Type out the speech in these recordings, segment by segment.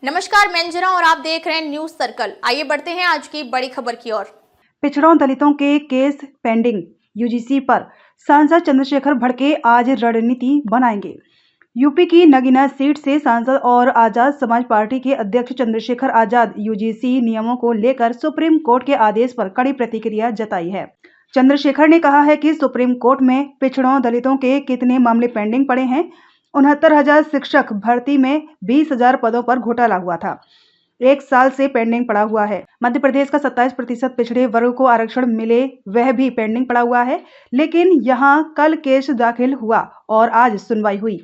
नमस्कार, मैं अंजना और आप देख रहे हैं न्यूज सर्कल। आइए बढ़ते हैं आज की बड़ी खबर की ओर। पिछड़ों दलितों के केस पेंडिंग, यूजीसी पर सांसद चंद्रशेखर भड़के आज रणनीति बनाएंगे। यूपी की नगीना सीट से सांसद और आजाद समाज पार्टी के अध्यक्ष चंद्रशेखर आजाद यूजीसी नियमों को लेकर सुप्रीम कोर्ट के आदेश पर कड़ी प्रतिक्रिया जताई है। चंद्रशेखर ने कहा है कि सुप्रीम कोर्ट में पिछड़ों दलितों के कितने मामले पेंडिंग पड़े हैं। 69,000 शिक्षक भर्ती में 20,000 पदों पर घोटाला हुआ था, 1 साल से पेंडिंग पड़ा हुआ है। मध्य प्रदेश का 27% पिछड़े वर्ग को आरक्षण मिले, वह भी पेंडिंग पड़ा हुआ है। लेकिन यहां कल केस दाखिल हुआ और आज सुनवाई हुई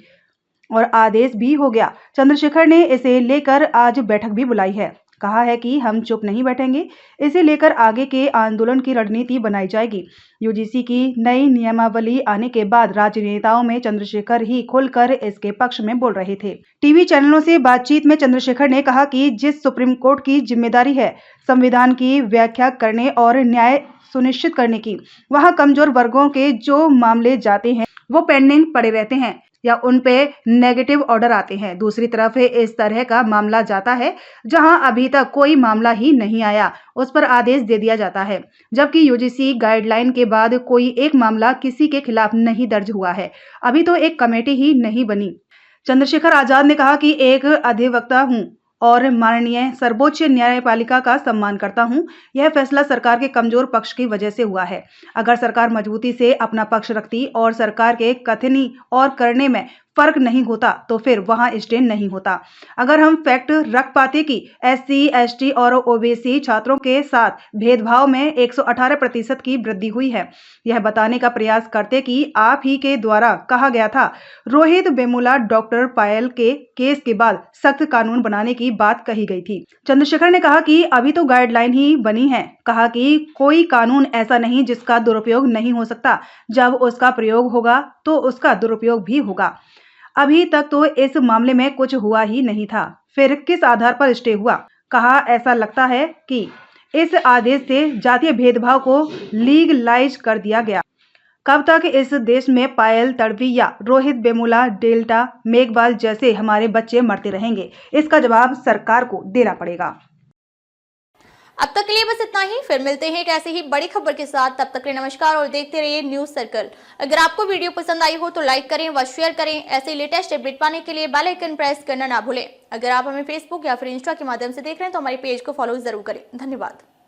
और आदेश भी हो गया। चंद्रशेखर ने इसे लेकर आज बैठक भी बुलाई है। कहा है कि हम चुप नहीं बैठेंगे, इसे लेकर आगे के आंदोलन की रणनीति बनाई जाएगी। यूजीसी की नई नियमावली आने के बाद राजनेताओं में चंद्रशेखर ही खुलकर इसके पक्ष में बोल रहे थे। टीवी चैनलों से बातचीत में चंद्रशेखर ने कहा कि जिस सुप्रीम कोर्ट की जिम्मेदारी है संविधान की व्याख्या करने और न्याय सुनिश्चित करने की, वहां कमजोर वर्गों के जो मामले जाते हैं वो पेंडिंग पड़े रहते हैं या उन पे नेगेटिव ऑर्डर आते हैं। दूसरी तरफ इस तरह का मामला जाता है जहां अभी तक कोई मामला ही नहीं आया, उस पर आदेश दे दिया जाता है। जबकि यूजीसी गाइडलाइन के बाद कोई एक मामला किसी के खिलाफ नहीं दर्ज हुआ है। अभी तो एक कमेटी ही नहीं बनी। चंद्रशेखर आजाद ने कहा कि एक अधिवक्ता हूं और माननीय सर्वोच्च न्यायपालिका का सम्मान करता हूं। यह फैसला सरकार के कमजोर पक्ष की वजह से हुआ है। अगर सरकार मजबूती से अपना पक्ष रखती और सरकार के कथनी और करने में फर्क नहीं होता तो फिर वहां स्टे नहीं होता। अगर हम फैक्ट रख पाते कि एससी, एसटी और ओबीसी छात्रों के साथ भेदभाव में 118% की वृद्धि हुई है, यह बताने का प्रयास करते कि आप ही के द्वारा कहा गया था रोहित वेमुला डॉक्टर पायल के केस के बाद सख्त कानून बनाने की बात कही गई थी। चंद्रशेखर ने कहा कि अभी तो गाइडलाइन ही बनी है। कहा कि कोई कानून ऐसा नहीं जिसका दुरुपयोग नहीं हो सकता, जब उसका प्रयोग होगा तो उसका दुरुपयोग भी होगा। अभी तक तो इस मामले में कुछ हुआ ही नहीं था, फिर किस आधार पर स्टे हुआ? कहा ऐसा लगता है कि इस आदेश से जातीय भेदभाव को लीगलाइज कर दिया गया। कब तक इस देश में पायल तड़वी या रोहित वेमुला, डेल्टा मेघवाल जैसे हमारे बच्चे मरते रहेंगे? इसका जवाब सरकार को देना पड़ेगा। अब तक के लिए बस इतना ही, फिर मिलते हैं एक ऐसे ही बड़ी खबर के साथ। तब तक के लिए नमस्कार और देखते रहिए न्यूज सर्कल। अगर आपको वीडियो पसंद आई हो तो लाइक करें व शेयर करें। ऐसे लेटेस्ट अपडेट पाने के लिए बेल आइकन प्रेस करना ना भूलें। अगर आप हमें फेसबुक या फिर इंस्टा के माध्यम से देख रहे हैं तो हमारे पेज को फॉलो जरूर करें। धन्यवाद।